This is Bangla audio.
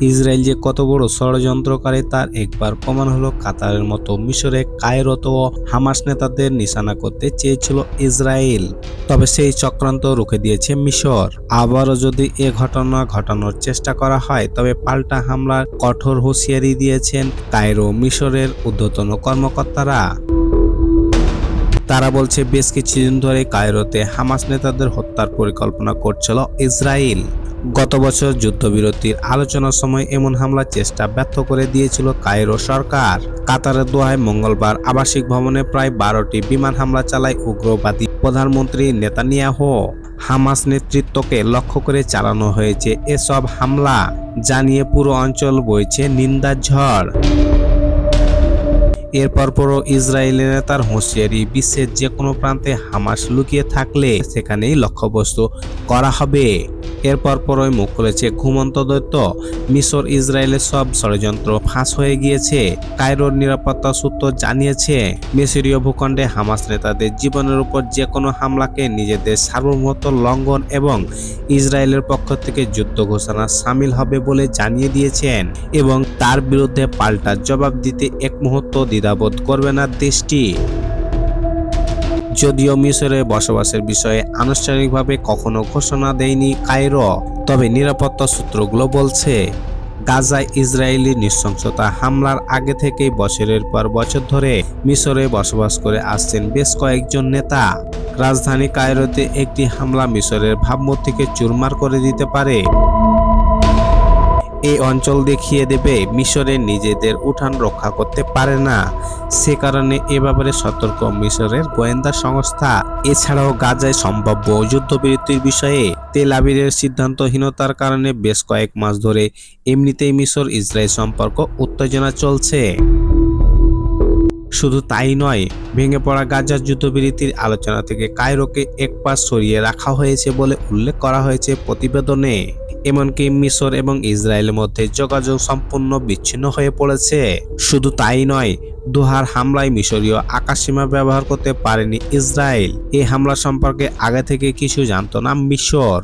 ইসরায়েল যে কত বড় ষড়যন্ত্রকারী তার একবার প্রমাণ হলো কাতারের মতো মিশরে কায়রোতেও হামাস নেতাদের নিশানা করতে চেয়েছিল ইসরায়েল, তবে সেই চক্রান্ত রুখে দিয়েছে মিশর। আবারও যদি এ ঘটনা ঘটানোর চেষ্টা করা হয় তবে পাল্টা হামলার কঠোর হুঁশিয়ারি দিয়েছেন কায়রো মিশরের ঊর্ধ্বতন কর্মকর্তারা। তারা বলছে বেশ কিছুদিন ধরে কায়রোতে হামাস নেতাদের হত্যার পরিকল্পনা করছিল ইসরায়েল। গত বছর যুদ্ধবিরতির আলোচনার সময় এমন হামলার চেষ্টা ব্যর্থ করে দিয়েছিল কায়রো সরকার। কাতারের দোহায় মঙ্গলবার আবাসিক ভবনে প্রায় 12টি বিমান হামলা চালায় উগ্রবাদী প্রধানমন্ত্রী নেতানিয়াহু। হামাস নেতৃত্বকে লক্ষ্য করে চালানো হয়েছে এসব হামলা জানিয়ে পুরো অঞ্চল বইছে নিন্দার ঝড়। এর পরপরও ইসরায়েলি নেতার হুঁশিয়ারি, বিশ্বের যে কোনো প্রান্তে হামাস লুকিয়ে থাকলে সেখানেই লক্ষ্যবস্তু করা হবে। এর পরপরই মুখ খুলেছে ঘুমন্ত দৈত্য। মিশর ইসরায়েলের সব ষড়যন্ত্র ফাঁস হয়ে গিয়েছে। কায়রোর নিরাপত্তা সূত্র জানিয়েছে মিশরীয় ভূখণ্ডে হামাস নেতাদের জীবনের উপর যে কোনো হামলাকে নিজেদের সার্বভৌমত্ব লঙ্ঘন এবং ইসরায়েলের পক্ষ থেকে যুদ্ধ ঘোষণা সামিল হবে বলে জানিয়ে দিয়েছেন এবং তার বিরুদ্ধে পাল্টা জবাব দিতে এক মুহূর্ত দ্বিধাবোধ করবে না দেশটি। যদিও মিশরে বসবাসের বিষয়ে আনুষ্ঠানিকভাবে কখনো ঘোষণা দেয়নি কায়রো, তবে নিরাপত্তা সূত্রগুলো বলছে গাজায় ইসরায়েলি নৃশংসতা হামলার আগে থেকেই বছরের পর বছর ধরে মিশরে বসবাস করে আসছেন বেশ কয়েকজন নেতা। রাজধানী কায়রোতে একটি হামলা মিশরের ভাবমূর্তিকে চুরমার করে দিতে পারে। এই অঞ্চল দেখিয়ে দেবে মিশরে নিজেদের উঠান রক্ষা করতে পারে না। সে কারণে এ ব্যাপারে সতর্ক মিশরের গোয়েন্দা সংস্থা। এছাড়াও গাজায় সম্ভাব্য যুদ্ধবিরতির বিষয়ে তেল আবিবের সিদ্ধান্তহীনতার কারণে বেশ কয়েক মাস ধরে এমনিতেই মিশর ইসরায়েল সম্পর্ক উত্তেজনা চলছে। শুধু তাই নয়, ভেঙে পড়া গাজার যুদ্ধবিরতির আলোচনা থেকে কায়রোকে এক পাশ সরিয়ে রাখা হয়েছে বলে উল্লেখ করা হয়েছে প্রতিবেদনে। এমনকি মিশর এবং ইসরায়েলের মধ্যে যোগাযোগ সম্পূর্ণ বিচ্ছিন্ন হয়ে পড়েছে। শুধু তাই নয়, দোহার হামলায় মিশরীয় আকাশসীমা ব্যবহার করতে পারেনি ইসরায়েল। এই হামলা সম্পর্কে আগে থেকে কিছু জানত না মিশর।